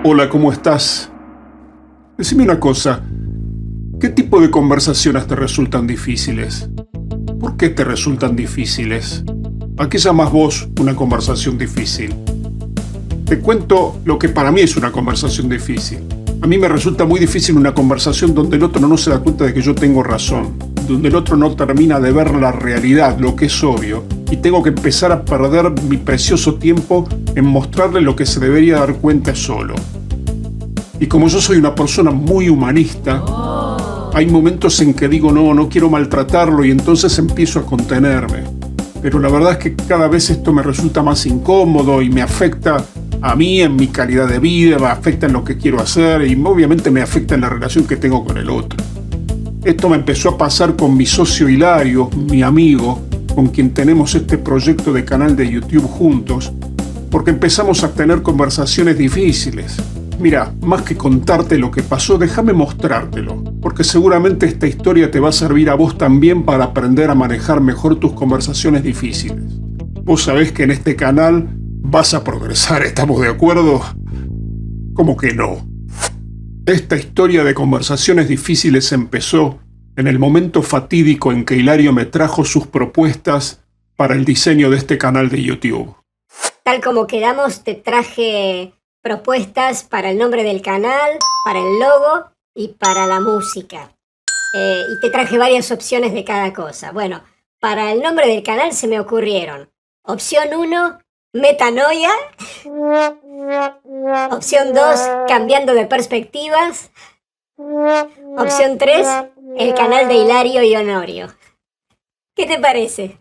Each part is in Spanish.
Hola, ¿cómo estás? Decime una cosa, ¿qué tipo de conversaciones te resultan difíciles? ¿Por qué te resultan difíciles? ¿A qué llamas vos una conversación difícil? Te cuento lo que para mí es una conversación difícil. A mí me resulta muy difícil una conversación donde el otro no se da cuenta de que yo tengo razón, donde el otro no termina de ver la realidad, lo que es obvio, y tengo que empezar a perder mi precioso tiempo en mostrarle lo que se debería dar cuenta solo. Y como yo soy una persona muy humanista, hay momentos en que digo no quiero maltratarlo y entonces empiezo a contenerme. Pero la verdad es que cada vez esto me resulta más incómodo y me afecta a mí en mi calidad de vida, me afecta en lo que quiero hacer y obviamente me afecta en la relación que tengo con el otro. Esto me empezó a pasar con mi socio Hilario, mi amigo, con quien tenemos este proyecto de canal de YouTube juntos, porque empezamos a tener conversaciones difíciles. Mira, más que contarte lo que pasó, déjame mostrártelo, porque seguramente esta historia te va a servir a vos también para aprender a manejar mejor tus conversaciones difíciles. Vos sabés que en este canal vas a progresar, ¿estamos de acuerdo? ¿Cómo que no? Esta historia de conversaciones difíciles empezó en el momento fatídico en que Hilario me trajo sus propuestas para el diseño de este canal de YouTube. Tal como quedamos, te traje propuestas para el nombre del canal, para el logo y para la música. Y te traje varias opciones de cada cosa. Bueno, para el nombre del canal se me ocurrieron: opción 1, metanoia. Opción 2, cambiando de perspectivas. Opción 3, el canal de Hilario y Honorio. ¿Qué te parece?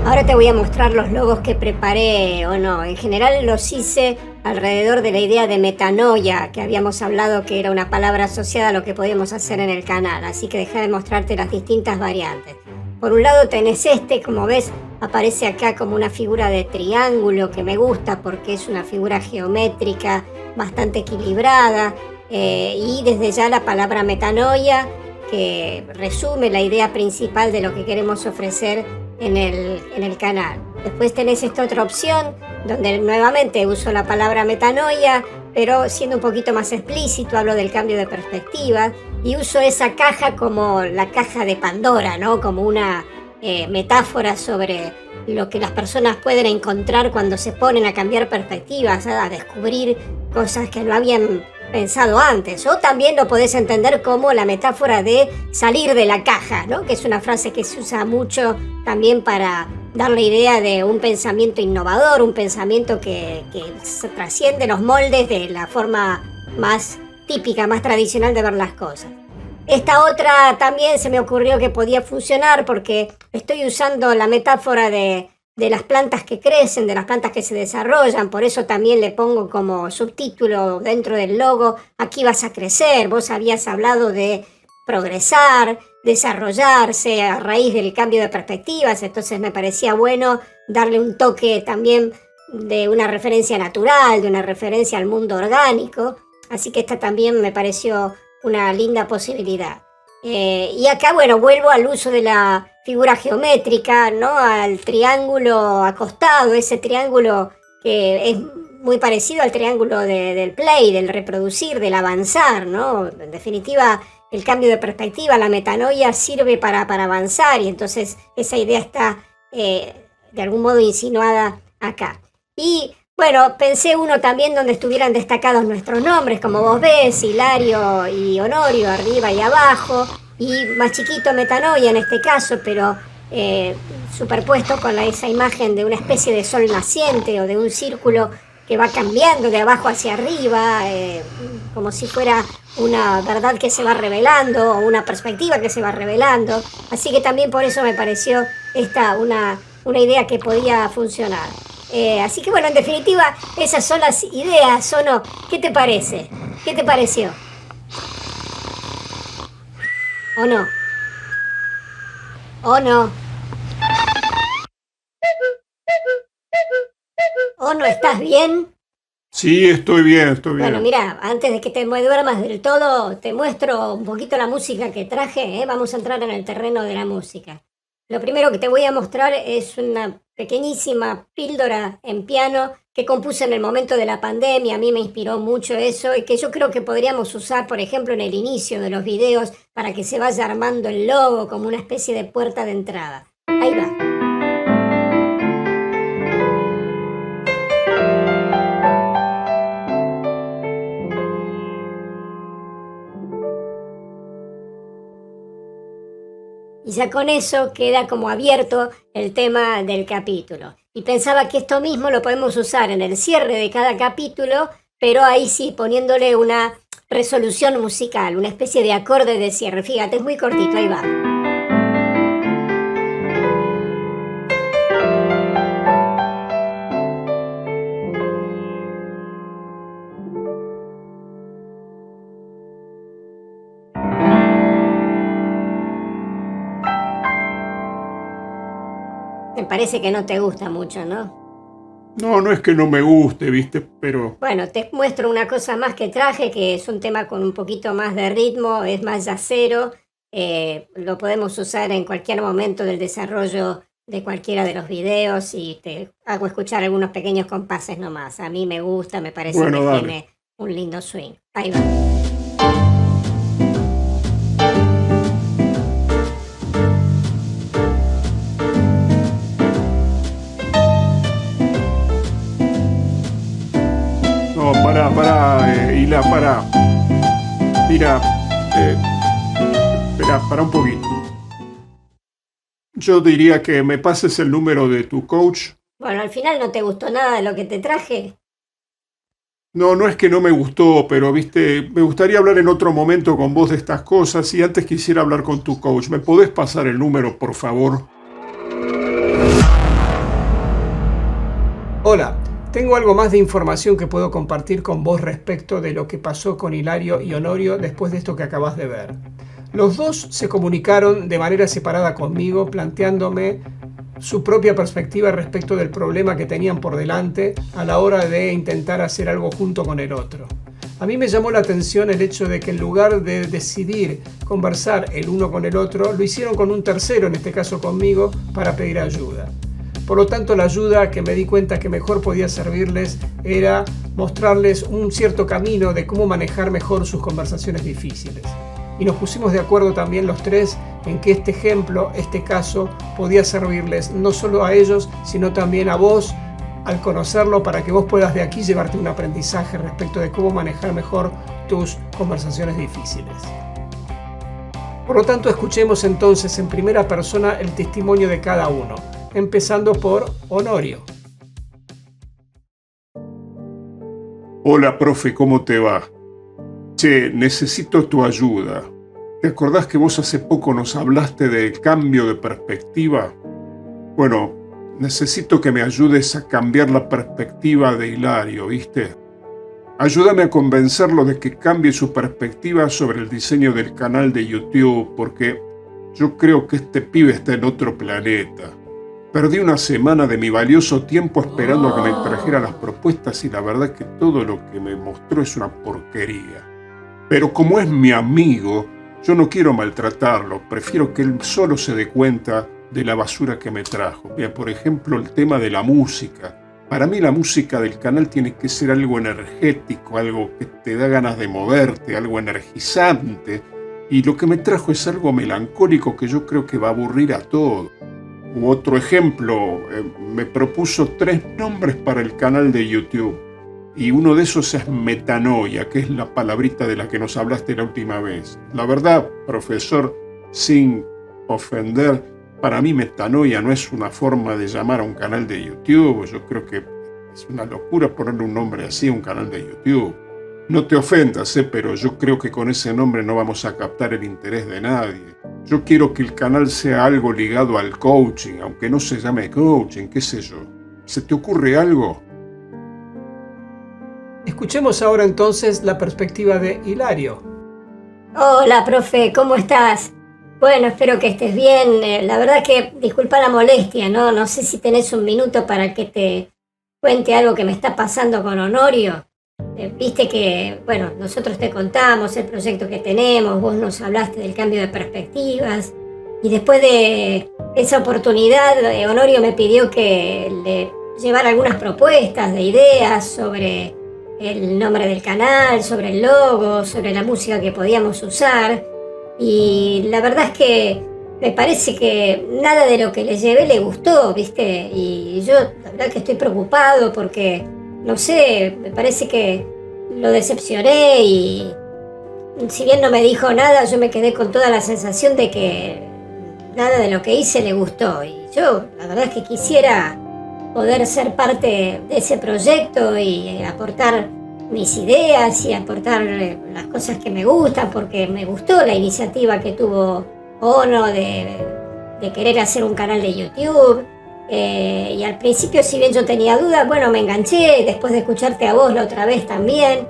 Ahora te voy a mostrar los logos que preparé o no. En general los hice alrededor de la idea de metanoia, que habíamos hablado que era una palabra asociada a lo que podíamos hacer en el canal. Así que deja de mostrarte las distintas variantes. Por un lado tenés este, como ves, aparece acá como una figura de triángulo que me gusta porque es una figura geométrica bastante equilibrada. Y desde ya la palabra metanoia, que resume la idea principal de lo que queremos ofrecer en el canal. Después tenés esta otra opción donde nuevamente uso la palabra metanoia, pero siendo un poquito más explícito, hablo del cambio de perspectiva y uso esa caja como la caja de Pandora, ¿no? Como una metáfora sobre lo que las personas pueden encontrar cuando se ponen a cambiar perspectivas, a descubrir cosas que no habían pensado antes. O también lo podés entender como la metáfora de salir de la caja, ¿no? Que es una frase que se usa mucho también para dar la idea de un pensamiento innovador, un pensamiento que se trasciende los moldes de la forma más típica, más tradicional de ver las cosas. Esta otra también se me ocurrió que podía funcionar porque estoy usando la metáfora de las plantas que crecen, de las plantas que se desarrollan, por eso también le pongo como subtítulo dentro del logo: aquí vas a crecer. Vos habías hablado de progresar, desarrollarse a raíz del cambio de perspectivas, entonces me parecía bueno darle un toque también de una referencia natural, de una referencia al mundo orgánico, así que esta también me pareció una linda posibilidad. Y acá, bueno, vuelvo al uso de la figura geométrica, ¿no? Al triángulo acostado, ese triángulo que es muy parecido al triángulo del play, del reproducir, del avanzar, ¿no? En definitiva, el cambio de perspectiva, la metanoia sirve para avanzar y entonces esa idea está de algún modo insinuada acá. Y bueno, pensé uno también donde estuvieran destacados nuestros nombres, como vos ves, Hilario y Honorio, arriba y abajo, y más chiquito metanoia en este caso, pero superpuesto con esa imagen de una especie de sol naciente o de un círculo que va cambiando de abajo hacia arriba, como si fuera una verdad que se va revelando o una perspectiva que se va revelando. Así que también por eso me pareció esta una idea que podía funcionar. Así que bueno, en definitiva, esas son las ideas, ¿o no? ¿Qué te parece? ¿Qué te pareció? ¿O no? ¿O no? ¿O no estás bien? Sí, estoy bien. Bueno, mira, antes de que te duermas del todo, te muestro un poquito la música que traje, ¿eh? Vamos a entrar en el terreno de la música. Lo primero que te voy a mostrar es una pequeñísima píldora en piano que compuse en el momento de la pandemia. A mí me inspiró mucho eso y que yo creo que podríamos usar, por ejemplo, en el inicio de los videos para que se vaya armando el logo como una especie de puerta de entrada. Ahí va. Y ya con eso queda como abierto el tema del capítulo. Y pensaba que esto mismo lo podemos usar en el cierre de cada capítulo, pero ahí sí poniéndole una resolución musical, una especie de acorde de cierre. Fíjate, es muy cortito, ahí va. Me parece que no te gusta mucho, ¿no? No, no es que no me guste, ¿viste? Pero Bueno, te muestro una cosa más que traje, que es un tema con un poquito más de ritmo, es más yacero. Lo podemos usar en cualquier momento del desarrollo de cualquiera de los videos y te hago escuchar algunos pequeños compases nomás. A mí me gusta, me parece bueno, que dale. tiene un lindo swing. Ahí va. No, pará, Hila, pará. Mira, espera, pará un poquito. Yo diría que me pases el número de tu coach. Bueno, al final no te gustó nada de lo que te traje. No, no es que no me gustó, pero viste, me gustaría hablar en otro momento con vos de estas cosas y antes quisiera hablar con tu coach. ¿Me podés pasar el número, por favor? Hola, tengo algo más de información que puedo compartir con vos respecto de lo que pasó con Hilario y Honorio después de esto que acabas de ver. Los dos se comunicaron de manera separada conmigo, planteándome su propia perspectiva respecto del problema que tenían por delante a la hora de intentar hacer algo junto con el otro. A mí me llamó la atención el hecho de que en lugar de decidir conversar el uno con el otro, lo hicieron con un tercero, en este caso conmigo, para pedir ayuda. Por lo tanto, la ayuda que me di cuenta que mejor podía servirles era mostrarles un cierto camino de cómo manejar mejor sus conversaciones difíciles. Y nos pusimos de acuerdo también los tres en que este ejemplo, este caso, podía servirles no solo a ellos, sino también a vos al conocerlo para que vos puedas de aquí llevarte un aprendizaje respecto de cómo manejar mejor tus conversaciones difíciles. Por lo tanto, escuchemos entonces en primera persona el testimonio de cada uno, empezando por Honorio. Hola, profe, ¿cómo te va? Che, necesito tu ayuda. ¿Te acordás que vos hace poco nos hablaste del cambio de perspectiva? Bueno, necesito que me ayudes a cambiar la perspectiva de Hilario, ¿viste? Ayúdame a convencerlo de que cambie su perspectiva sobre el diseño del canal de YouTube, porque yo creo que este pibe está en otro planeta. Perdí una semana de mi valioso tiempo esperando a que me trajera las propuestas y la verdad que todo lo que me mostró es una porquería. Pero como es mi amigo, yo no quiero maltratarlo, prefiero que él solo se dé cuenta de la basura que me trajo. Mira, por ejemplo, el tema de la música. Para mí la música del canal tiene que ser algo energético, algo que te da ganas de moverte, algo energizante. Y lo que me trajo es algo melancólico que yo creo que va a aburrir a todos. U otro ejemplo, me propuso 3 nombres para el canal de YouTube. Y uno de esos es metanoia, que es la palabrita de la que nos hablaste la última vez. La verdad, profesor, sin ofender, para mí metanoia no es una forma de llamar a un canal de YouTube. Yo creo que es una locura ponerle un nombre así a un canal de YouTube. No te ofendas, pero yo creo que con ese nombre no vamos a captar el interés de nadie. Yo quiero que el canal sea algo ligado al coaching, aunque no se llame coaching, qué sé yo. ¿Se te ocurre algo? Escuchemos ahora entonces la perspectiva de Hilario. Hola, profe, ¿cómo estás? Bueno, espero que estés bien. La verdad que disculpa la molestia, ¿no? No sé si tenés un minuto para que te cuente algo que me está pasando con Honorio. Viste que, bueno, nosotros te contamos el proyecto que tenemos, vos nos hablaste del cambio de perspectivas Y después de esa oportunidad, Honorio me pidió que le llevara algunas propuestas de ideas sobre el nombre del canal, sobre el logo, sobre la música que podíamos usar. Y la verdad es que me parece que nada de lo que le llevé le gustó, ¿viste? Y yo la verdad que estoy preocupado porque, no sé, me parece que lo decepcioné y si bien no me dijo nada, yo me quedé con toda la sensación de que nada de lo que hice le gustó. Y yo la verdad es que quisiera poder ser parte de ese proyecto y aportar mis ideas y aportar las cosas que me gustan, porque me gustó la iniciativa que tuvo Ono de querer hacer un canal de YouTube. Y al principio, si bien yo tenía dudas, bueno, me enganché después de escucharte a vos la otra vez también.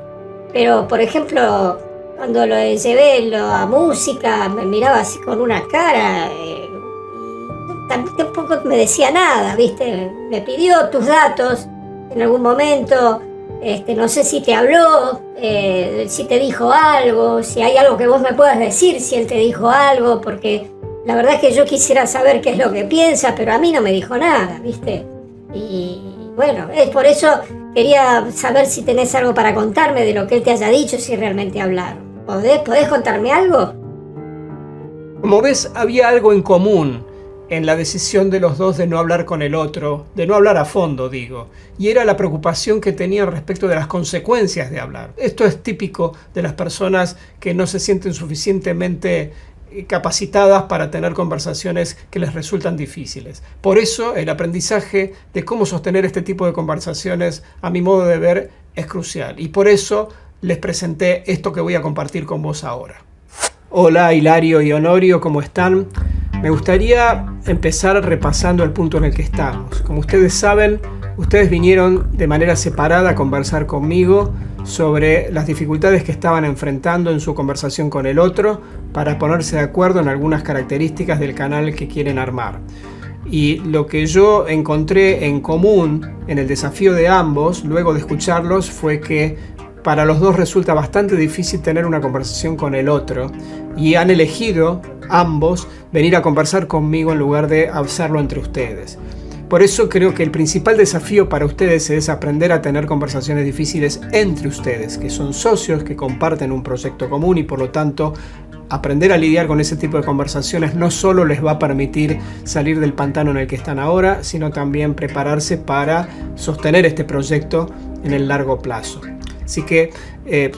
Pero, por ejemplo, cuando lo llevé a música, me miraba así con una cara y tampoco me decía nada, ¿viste? Me pidió tus datos en algún momento. No sé si te habló, si te dijo algo, si hay algo que vos me puedas decir, si él te dijo algo, porque la verdad es que yo quisiera saber qué es lo que piensa, pero a mí no me dijo nada, ¿viste? Y bueno, es por eso quería saber si tenés algo para contarme de lo que él te haya dicho, si realmente hablaron. ¿Podés contarme algo? Como ves, había algo en común en la decisión de los dos de no hablar con el otro, de no hablar a fondo, digo, y era la preocupación que tenían respecto de las consecuencias de hablar. Esto es típico de las personas que no se sienten suficientemente capacitadas para tener conversaciones que les resultan difíciles. Por eso el aprendizaje de cómo sostener este tipo de conversaciones, a mi modo de ver, es crucial. Y por eso les presenté esto que voy a compartir con vos ahora. Hola Hilario y Honorio, ¿cómo están? Me gustaría empezar repasando el punto en el que estamos. Como ustedes saben, ustedes vinieron de manera separada a conversar conmigo sobre las dificultades que estaban enfrentando en su conversación con el otro para ponerse de acuerdo en algunas características del canal que quieren armar. Y lo que yo encontré en común en el desafío de ambos, luego de escucharlos, fue que para los dos resulta bastante difícil tener una conversación con el otro y han elegido ambos venir a conversar conmigo en lugar de hacerlo entre ustedes. Por eso creo que el principal desafío para ustedes es aprender a tener conversaciones difíciles entre ustedes, que son socios, que comparten un proyecto común y por lo tanto aprender a lidiar con ese tipo de conversaciones no solo les va a permitir salir del pantano en el que están ahora, sino también prepararse para sostener este proyecto en el largo plazo. Así que,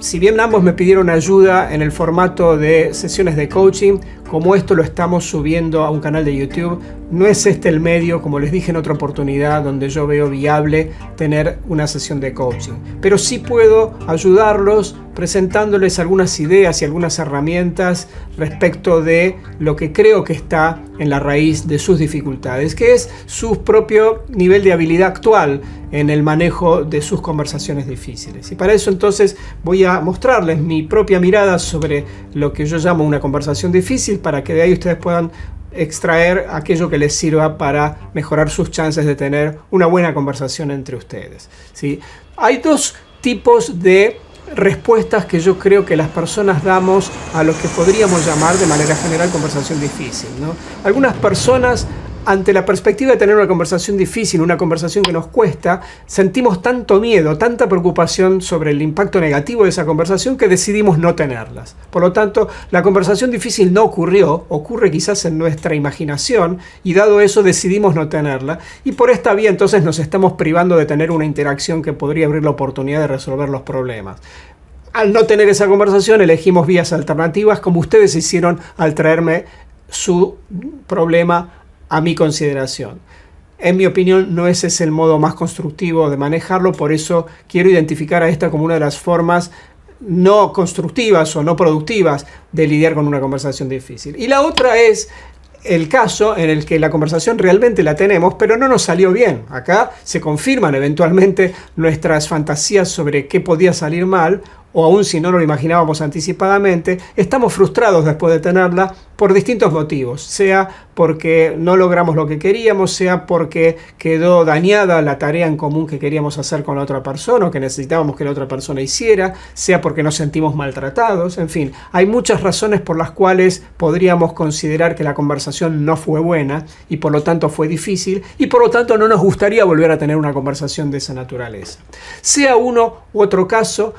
si bien ambos me pidieron ayuda en el formato de sesiones de coaching, como esto lo estamos subiendo a un canal de YouTube, no es este el medio, como les dije en otra oportunidad, donde yo veo viable tener una sesión de coaching. Pero sí puedo ayudarlos presentándoles algunas ideas y algunas herramientas respecto de lo que creo que está en la raíz de sus dificultades, que es su propio nivel de habilidad actual en el manejo de sus conversaciones difíciles. Y para eso entonces voy a mostrarles mi propia mirada sobre lo que yo llamo una conversación difícil, para que de ahí ustedes puedan extraer aquello que les sirva para mejorar sus chances de tener una buena conversación entre ustedes, ¿sí? Hay dos tipos de respuestas que yo creo que las personas damos a lo que podríamos llamar de manera general conversación difícil, ¿no? Algunas personas, ante la perspectiva de tener una conversación difícil, una conversación que nos cuesta, sentimos tanto miedo, tanta preocupación sobre el impacto negativo de esa conversación que decidimos no tenerlas. Por lo tanto, la conversación difícil no ocurrió, ocurre quizás en nuestra imaginación y dado eso decidimos no tenerla y por esta vía entonces nos estamos privando de tener una interacción que podría abrir la oportunidad de resolver los problemas. Al no tener esa conversación elegimos vías alternativas como ustedes hicieron al traerme su problema a mi consideración. En mi opinión, no ese es el modo más constructivo de manejarlo, por eso quiero identificar a esta como una de las formas no constructivas o no productivas de lidiar con una conversación difícil. Y la otra es el caso en el que la conversación realmente la tenemos, pero no nos salió bien. Acá se confirman eventualmente nuestras fantasías sobre qué podía salir mal, o aún si no lo imaginábamos anticipadamente, estamos frustrados después de tenerla por distintos motivos, sea porque no logramos lo que queríamos, sea porque quedó dañada la tarea en común que queríamos hacer con la otra persona o que necesitábamos que la otra persona hiciera, sea porque nos sentimos maltratados, en fin, hay muchas razones por las cuales podríamos considerar que la conversación no fue buena y por lo tanto fue difícil y por lo tanto no nos gustaría volver a tener una conversación de esa naturaleza. Sea uno u otro caso,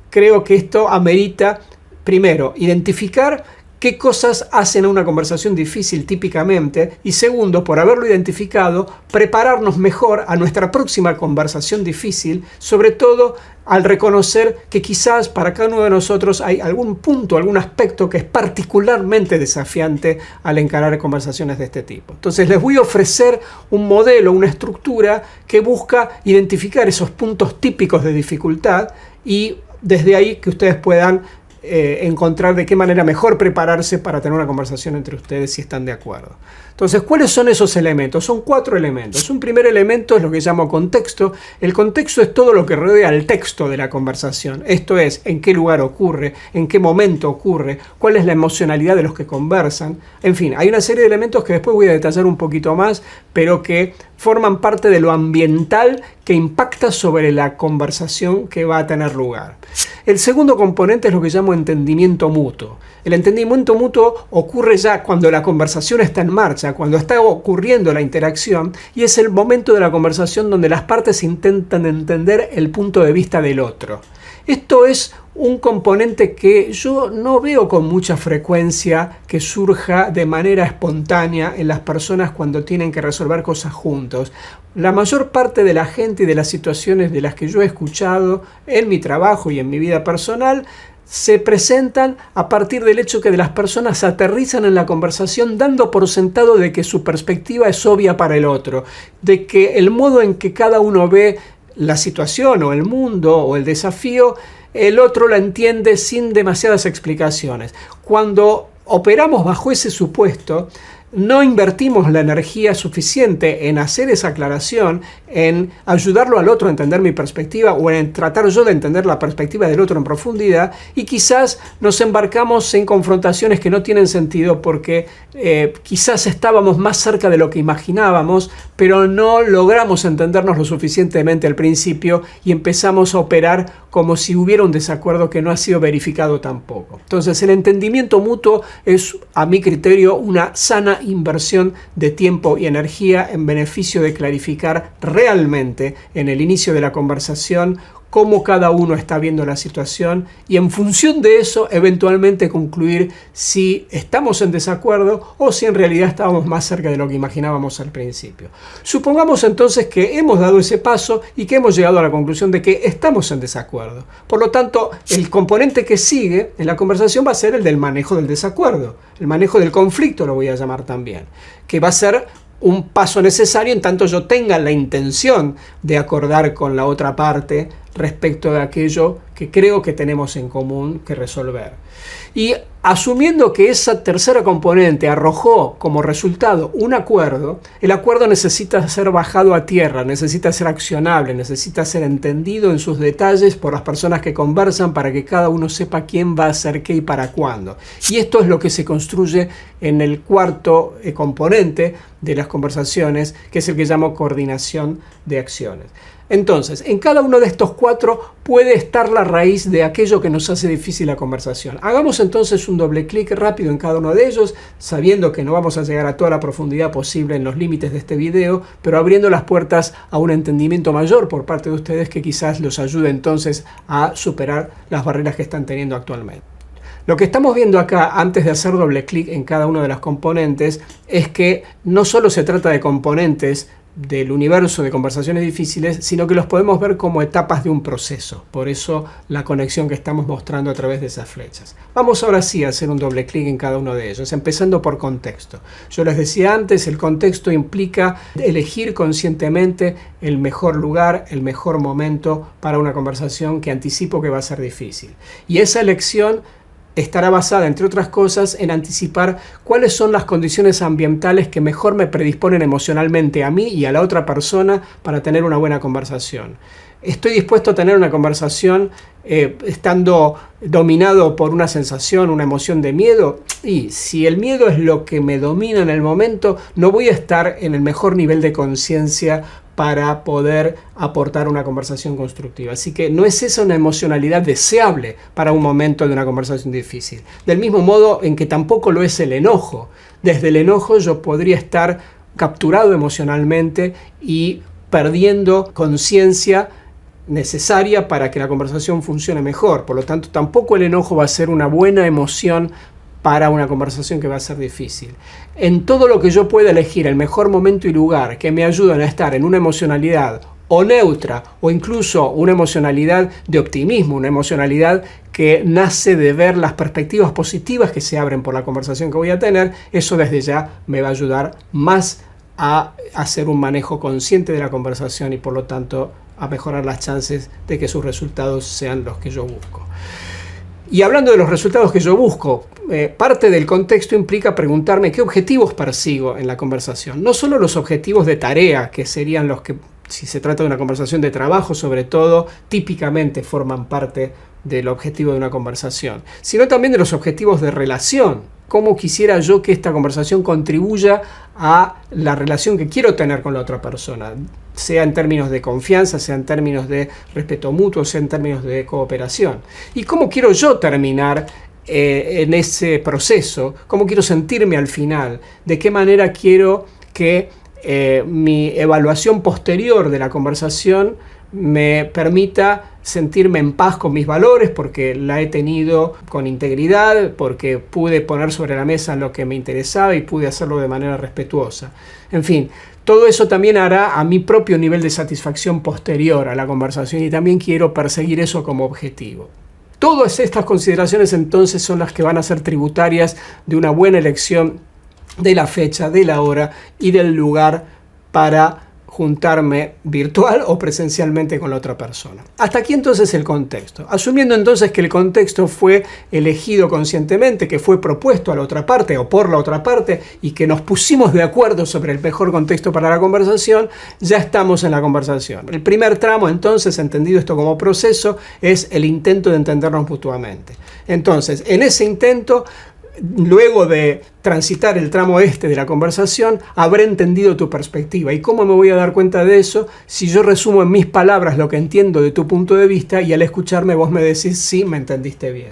creo que esto amerita, primero, identificar qué cosas hacen a una conversación difícil típicamente y segundo, por haberlo identificado, prepararnos mejor a nuestra próxima conversación difícil, sobre todo al reconocer que quizás para cada uno de nosotros hay algún punto, algún aspecto que es particularmente desafiante al encarar conversaciones de este tipo. Entonces les voy a ofrecer un modelo, una estructura que busca identificar esos puntos típicos de dificultad y desde ahí que ustedes puedan encontrar de qué manera mejor prepararse para tener una conversación entre ustedes si están de acuerdo. Entonces, ¿cuáles son esos elementos? Son 4 elementos. Un primer elemento es lo que llamo contexto. El contexto es todo lo que rodea al texto de la conversación. Esto es, en qué lugar ocurre, en qué momento ocurre, cuál es la emocionalidad de los que conversan. En fin, hay una serie de elementos que después voy a detallar un poquito más, pero que forman parte de lo ambiental que impacta sobre la conversación que va a tener lugar. El segundo componente es lo que llamo entendimiento mutuo. El entendimiento mutuo ocurre ya cuando la conversación está en marcha, cuando está ocurriendo la interacción, y es el momento de la conversación donde las partes intentan entender el punto de vista del otro. Esto es un componente que yo no veo con mucha frecuencia que surja de manera espontánea en las personas cuando tienen que resolver cosas juntos. La mayor parte de la gente y de las situaciones de las que yo he escuchado en mi trabajo y en mi vida personal se presentan a partir del hecho que las personas aterrizan en la conversación dando por sentado de que su perspectiva es obvia para el otro, de que el modo en que cada uno ve la situación o el mundo o el desafío, el otro la entiende sin demasiadas explicaciones. Cuando operamos bajo ese supuesto, no invertimos la energía suficiente en hacer esa aclaración, en ayudarlo al otro a entender mi perspectiva o en tratar yo de entender la perspectiva del otro en profundidad y quizás nos embarcamos en confrontaciones que no tienen sentido porque quizás estábamos más cerca de lo que imaginábamos, pero no logramos entendernos lo suficientemente al principio y empezamos a operar como si hubiera un desacuerdo que no ha sido verificado tampoco. Entonces el entendimiento mutuo es, a mi criterio, una sana inversión de tiempo y energía en beneficio de clarificar realmente en el inicio de la conversación cómo cada uno está viendo la situación y en función de eso eventualmente concluir si estamos en desacuerdo o si en realidad estábamos más cerca de lo que imaginábamos al principio. Supongamos entonces que hemos dado ese paso y que hemos llegado a la conclusión de que estamos en desacuerdo. Por lo tanto, el componente que sigue en la conversación va a ser el del manejo del desacuerdo, el manejo del conflicto lo voy a llamar también, que va a ser un paso necesario en tanto yo tenga la intención de acordar con la otra parte respecto de aquello que creo que tenemos en común que resolver. Y asumiendo que esa tercera componente arrojó como resultado un acuerdo, el acuerdo necesita ser bajado a tierra, necesita ser accionable, necesita ser entendido en sus detalles por las personas que conversan para que cada uno sepa quién va a hacer qué y para cuándo. Y esto es lo que se construye en el cuarto componente de las conversaciones, que es el que llamo coordinación de acciones. Entonces, en cada uno de estos 4 puede estar la raíz de aquello que nos hace difícil la conversación. Hagamos entonces un doble clic rápido en cada uno de ellos, sabiendo que no vamos a llegar a toda la profundidad posible en los límites de este video, pero abriendo las puertas a un entendimiento mayor por parte de ustedes que quizás los ayude entonces a superar las barreras que están teniendo actualmente. Lo que estamos viendo acá, antes de hacer doble clic en cada uno de los componentes, es que no solo se trata de componentes del universo de conversaciones difíciles, sino que los podemos ver como etapas de un proceso. Por eso la conexión que estamos mostrando a través de esas flechas. Vamos ahora sí a hacer un doble clic en cada uno de ellos, empezando por contexto. Yo les decía antes, el contexto implica elegir conscientemente el mejor lugar, el mejor momento para una conversación que anticipo que va a ser difícil. Y esa elección estará basada, entre otras cosas, en anticipar cuáles son las condiciones ambientales que mejor me predisponen emocionalmente a mí y a la otra persona para tener una buena conversación. estoy dispuesto a tener una conversación estando dominado por una sensación, una emoción de miedo. Y si el miedo es lo que me domina en el momento, no voy a estar en el mejor nivel de conciencia para poder aportar una conversación constructiva. Así que no es esa una emocionalidad deseable para un momento de una conversación difícil. Del mismo modo en que tampoco lo es el enojo. Desde el enojo yo podría estar capturado emocionalmente y perdiendo conciencia necesaria para que la conversación funcione mejor. Por lo tanto, tampoco el enojo va a ser una buena emoción para una conversación que va a ser difícil. En todo lo que yo pueda elegir el mejor momento y lugar que me ayuden a estar en una emocionalidad o neutra o incluso una emocionalidad de optimismo, una emocionalidad que nace de ver las perspectivas positivas que se abren por la conversación que voy a tener, eso desde ya me va a ayudar más a hacer un manejo consciente de la conversación y por lo tanto a mejorar las chances de que sus resultados sean los que yo busco. Y hablando de los resultados que yo busco, parte del contexto implica preguntarme qué objetivos persigo en la conversación. No solo los objetivos de tarea, que serían los que, si se trata de una conversación de trabajo sobre todo, típicamente forman parte del objetivo de una conversación, sino también de los objetivos de relación. ¿Cómo quisiera yo que esta conversación contribuya a la relación que quiero tener con la otra persona? Sea en términos de confianza, sea en términos de respeto mutuo, sea en términos de cooperación. ¿Y cómo quiero yo terminar en ese proceso? ¿Cómo quiero sentirme al final? ¿De qué manera quiero que mi evaluación posterior de la conversación me permita sentirme en paz con mis valores porque la he tenido con integridad, porque pude poner sobre la mesa lo que me interesaba y pude hacerlo de manera respetuosa? En fin, todo eso también hará a mi propio nivel de satisfacción posterior a la conversación y también quiero perseguir eso como objetivo. Todas estas consideraciones entonces son las que van a ser tributarias de una buena elección de la fecha, de la hora y del lugar para juntarme virtual o presencialmente con la otra persona. Hasta aquí entonces el contexto. Asumiendo entonces que el contexto fue elegido conscientemente, que fue propuesto a la otra parte o por la otra parte y que nos pusimos de acuerdo sobre el mejor contexto para la conversación, ya estamos en la conversación. El primer tramo entonces, entendido esto como proceso, es el intento de entendernos mutuamente. Entonces, en ese intento, luego de transitar el tramo este de la conversación, habré entendido tu perspectiva. ¿Y cómo me voy a dar cuenta de eso? Si yo resumo en mis palabras lo que entiendo de tu punto de vista y al escucharme vos me decís, sí, me entendiste bien.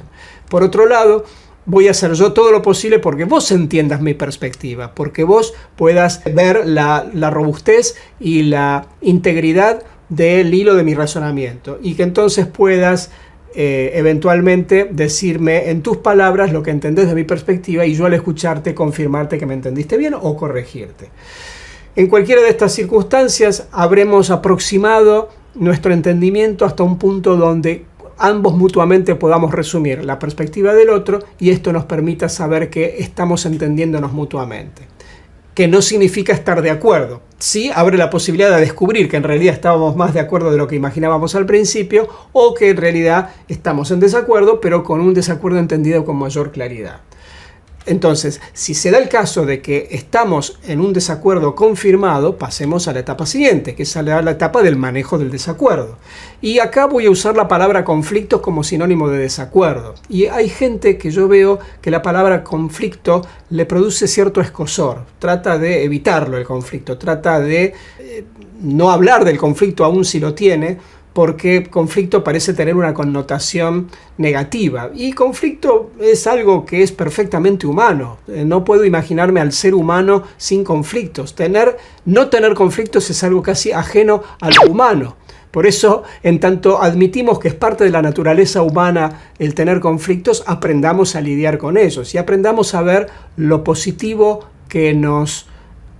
Por otro lado, voy a hacer yo todo lo posible porque vos entiendas mi perspectiva, porque vos puedas ver la robustez y la integridad del hilo de mi razonamiento y que entonces puedas eventualmente decirme en tus palabras lo que entendés de mi perspectiva y yo al escucharte confirmarte que me entendiste bien o corregirte. En cualquiera de estas circunstancias habremos aproximado nuestro entendimiento hasta un punto donde ambos mutuamente podamos resumir la perspectiva del otro y esto nos permita saber que estamos entendiéndonos mutuamente. Que no significa estar de acuerdo. Sí abre la posibilidad de descubrir que en realidad estábamos más de acuerdo de lo que imaginábamos al principio o que en realidad estamos en desacuerdo, pero con un desacuerdo entendido con mayor claridad. Entonces, si se da el caso de que estamos en un desacuerdo confirmado, pasemos a la etapa siguiente, que es la etapa del manejo del desacuerdo. Y acá voy a usar la palabra conflicto como sinónimo de desacuerdo. Y hay gente que yo veo que la palabra conflicto le produce cierto escozor. Trata de evitarlo el conflicto, trata de no hablar del conflicto aún si lo tiene, porque conflicto parece tener una connotación negativa. Y conflicto es algo que es perfectamente humano. No puedo imaginarme al ser humano sin conflictos. No tener conflictos es algo casi ajeno a lo humano. Por eso, en tanto admitimos que es parte de la naturaleza humana el tener conflictos, aprendamos a lidiar con ellos y aprendamos a ver lo positivo que nos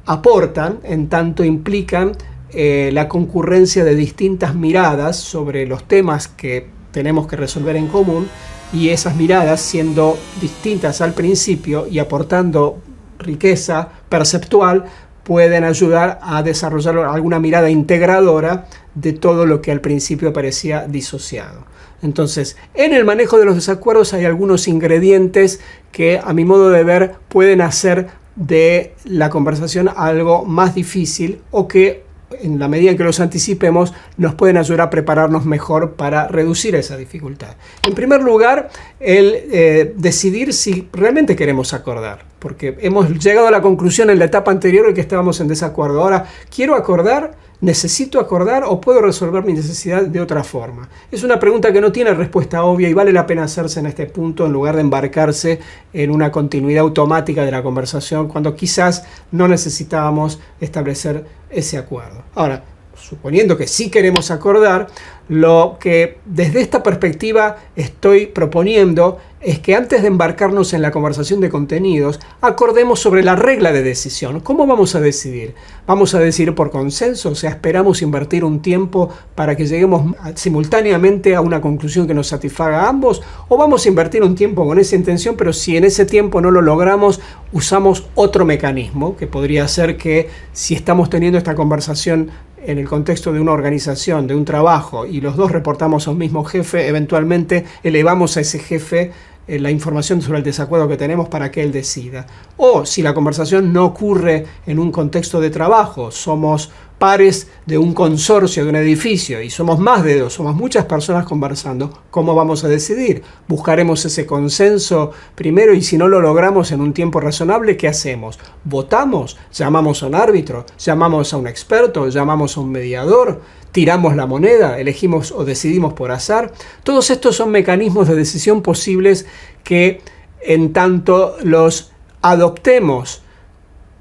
aportan, en tanto implican la concurrencia de distintas miradas sobre los temas que tenemos que resolver en común y esas miradas siendo distintas al principio y aportando riqueza perceptual pueden ayudar a desarrollar alguna mirada integradora de todo lo que al principio parecía disociado. Entonces, en el manejo de los desacuerdos hay algunos ingredientes que a mi modo de ver pueden hacer de la conversación algo más difícil o que en la medida en que los anticipemos, nos pueden ayudar a prepararnos mejor para reducir esa dificultad. En primer lugar, el decidir si realmente queremos acordar, porque hemos llegado a la conclusión en la etapa anterior en que estábamos en desacuerdo. Ahora, ¿quiero acordar? ¿Necesito acordar o puedo resolver mi necesidad de otra forma? Es una pregunta que no tiene respuesta obvia y vale la pena hacerse en este punto en lugar de embarcarse en una continuidad automática de la conversación cuando quizás no necesitábamos establecer ese acuerdo. Ahora, suponiendo que sí queremos acordar, lo que desde esta perspectiva estoy proponiendo es que antes de embarcarnos en la conversación de contenidos, acordemos sobre la regla de decisión. ¿Cómo vamos a decidir? ¿Vamos a decidir por consenso? O sea, ¿esperamos invertir un tiempo para que lleguemos simultáneamente a una conclusión que nos satisfaga a ambos? ¿O vamos a invertir un tiempo con esa intención, pero si en ese tiempo no lo logramos, usamos otro mecanismo, que podría ser que si estamos teniendo esta conversación en el contexto de una organización, de un trabajo, y los dos reportamos a un mismo jefe, eventualmente elevamos a ese jefe la información sobre el desacuerdo que tenemos para que él decida. O si la conversación no ocurre en un contexto de trabajo, somos pares de un consorcio, de un edificio, y somos más de dos, somos muchas personas conversando, ¿cómo vamos a decidir? ¿Buscaremos ese consenso primero y si no lo logramos en un tiempo razonable, qué hacemos? ¿Votamos? ¿Llamamos a un árbitro? ¿Llamamos a un experto? ¿Llamamos a un mediador? ¿Tiramos la moneda? ¿Elegimos o decidimos por azar? Todos estos son mecanismos de decisión posibles que en tanto los adoptemos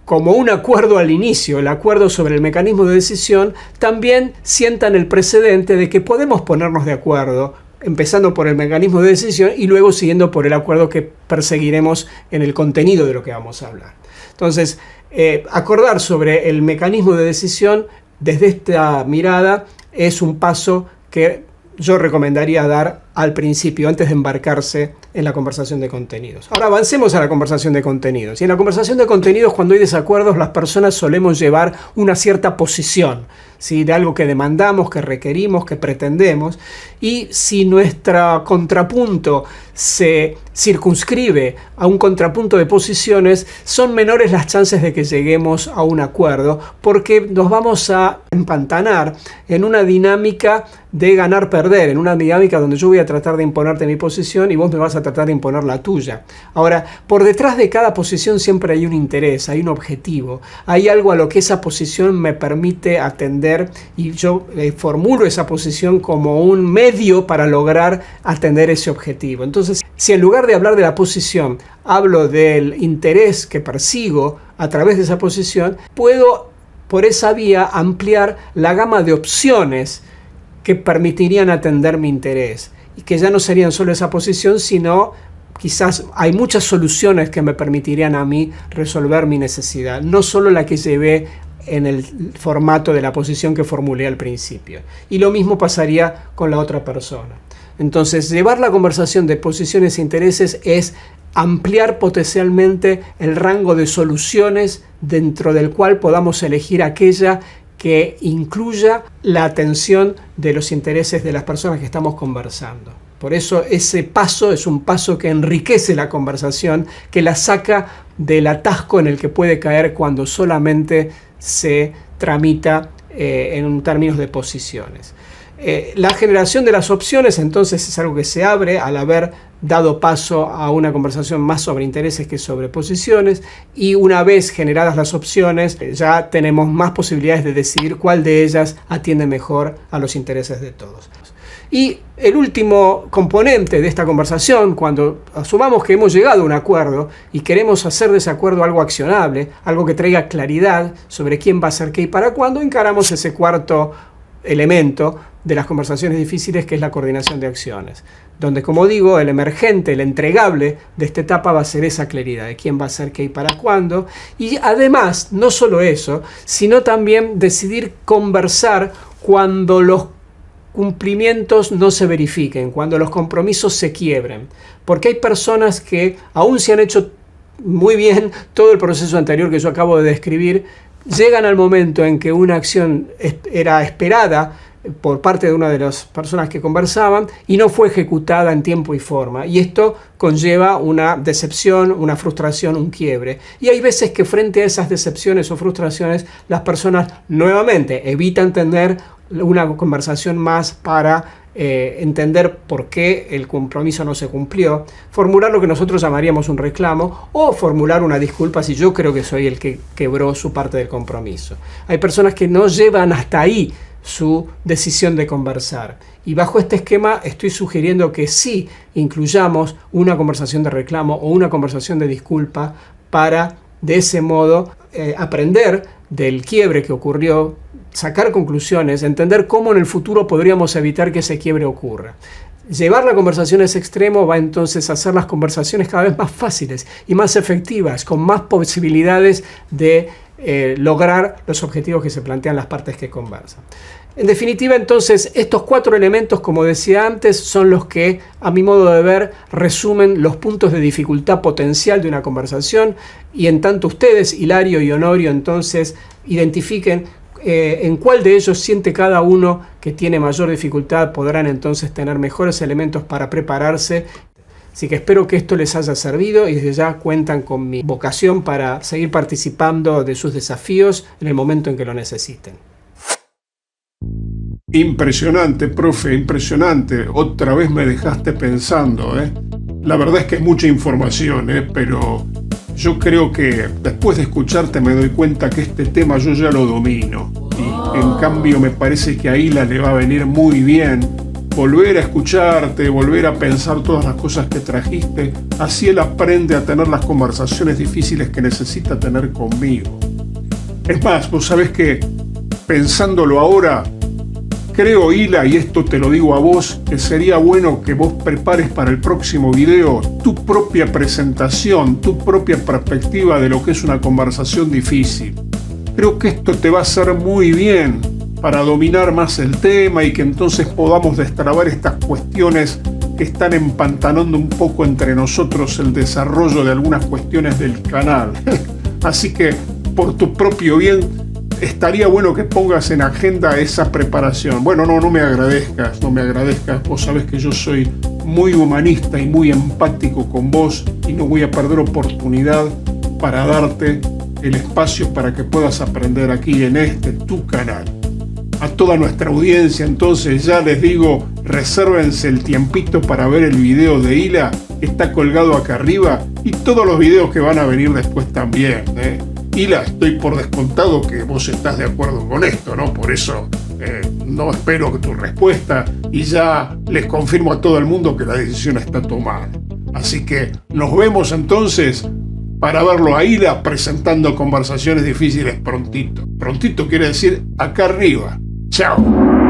como un acuerdo al inicio, el acuerdo sobre el mecanismo de decisión, también sientan el precedente de que podemos ponernos de acuerdo, empezando por el mecanismo de decisión y luego siguiendo por el acuerdo que perseguiremos en el contenido de lo que vamos a hablar. Entonces, acordar sobre el mecanismo de decisión desde esta mirada es un paso que yo recomendaría dar al principio, antes de embarcarse en la conversación de contenidos. Ahora avancemos a la conversación de contenidos. Y en la conversación de contenidos, cuando hay desacuerdos, las personas solemos llevar una cierta posición, ¿sí? De algo que demandamos, que requerimos, que pretendemos. Y si nuestro contrapunto se circunscribe a un contrapunto de posiciones, son menores las chances de que lleguemos a un acuerdo, porque nos vamos a empantanar en una dinámica de ganar-perder, en una dinámica donde yo voy a tratar de imponerte mi posición y vos me vas a tratar de imponer la tuya. Ahora, por detrás de cada posición siempre hay un interés, hay un objetivo, hay algo a lo que esa posición me permite atender y yo formulo esa posición como un medio para lograr atender ese objetivo. Entonces, si en lugar de hablar de la posición, hablo del interés que persigo a través de esa posición, puedo por esa vía ampliar la gama de opciones que permitirían atender mi interés y que ya no serían solo esa posición, sino quizás hay muchas soluciones que me permitirían a mí resolver mi necesidad, no solo la que llevé en el formato de la posición que formulé al principio. Y lo mismo pasaría con la otra persona. Entonces, llevar la conversación de posiciones e intereses es ampliar potencialmente el rango de soluciones dentro del cual podamos elegir aquella que incluya la atención de los intereses de las personas que estamos conversando. Por eso ese paso es un paso que enriquece la conversación, que la saca del atasco en el que puede caer cuando solamente se tramita en términos de posiciones. La generación de las opciones entonces es algo que se abre al haber dado paso a una conversación más sobre intereses que sobre posiciones, y una vez generadas las opciones ya tenemos más posibilidades de decidir cuál de ellas atiende mejor a los intereses de todos. Y el último componente de esta conversación, cuando asumamos que hemos llegado a un acuerdo y queremos hacer de ese acuerdo algo accionable, algo que traiga claridad sobre quién va a hacer qué y para cuándo, encaramos ese cuarto elemento de las conversaciones difíciles, que es la coordinación de acciones, donde, como digo, el emergente, el entregable de esta etapa va a ser esa claridad de quién va a hacer qué y para cuándo, y además, no solo eso, sino también decidir conversar cuando los cumplimientos no se verifiquen, cuando los compromisos se quiebren, porque hay personas que, aun si han hecho muy bien todo el proceso anterior que yo acabo de describir, llegan al momento en que una acción era esperada por parte de una de las personas que conversaban y no fue ejecutada en tiempo y forma. Y esto conlleva una decepción, una frustración, un quiebre. Y hay veces que frente a esas decepciones o frustraciones, las personas nuevamente evitan tener una conversación más para entender por qué el compromiso no se cumplió, formular lo que nosotros llamaríamos un reclamo o formular una disculpa si yo creo que soy el que quebró su parte del compromiso. Hay personas que no llevan hasta ahí su decisión de conversar. Y bajo este esquema estoy sugiriendo que sí incluyamos una conversación de reclamo o una conversación de disculpa para, de ese modo, aprender del quiebre que ocurrió, sacar conclusiones, entender cómo en el futuro podríamos evitar que ese quiebre ocurra. Llevar la conversación a ese extremo va entonces a hacer las conversaciones cada vez más fáciles y más efectivas, con más posibilidades de lograr los objetivos que se plantean las partes que conversan. En definitiva, entonces, estos 4 elementos, como decía antes, son los que, a mi modo de ver, resumen los puntos de dificultad potencial de una conversación, y en tanto ustedes, Hilario y Honorio, entonces, identifiquen en cuál de ellos siente cada uno que tiene mayor dificultad, podrán entonces tener mejores elementos para prepararse. Así que espero que esto les haya servido y desde ya cuentan con mi vocación para seguir participando de sus desafíos en el momento en que lo necesiten. Impresionante, profe, impresionante. Otra vez me dejaste pensando, ¿eh? La verdad es que es mucha información, pero yo creo que después de escucharte me doy cuenta que este tema yo ya lo domino. Y en cambio me parece que a Hila le va a venir muy bien volver a escucharte, volver a pensar todas las cosas que trajiste. Así él aprende a tener las conversaciones difíciles que necesita tener conmigo. Es más, vos sabés que pensándolo ahora, creo, Hila, y esto te lo digo a vos, que sería bueno que vos prepares para el próximo video tu propia presentación, tu propia perspectiva de lo que es una conversación difícil. Creo que esto te va a hacer muy bien para dominar más el tema y que entonces podamos destrabar estas cuestiones que están empantanando un poco entre nosotros el desarrollo de algunas cuestiones del canal. Así que, por tu propio bien, estaría bueno que pongas en agenda esa preparación. Bueno, no me agradezcas. Vos sabés que yo soy muy humanista y muy empático con vos y no voy a perder oportunidad para darte el espacio para que puedas aprender aquí en tu canal. A toda nuestra audiencia, entonces, ya les digo, resérvense el tiempito para ver el video de Hila, que está colgado acá arriba, y todos los videos que van a venir después también, Hila, estoy por descontado que vos estás de acuerdo con esto, ¿no? Por eso no espero que tu respuesta y ya les confirmo a todo el mundo que la decisión está tomada. Así que nos vemos entonces para verlo a Hila presentando conversaciones difíciles prontito. Prontito quiere decir acá arriba. Chao.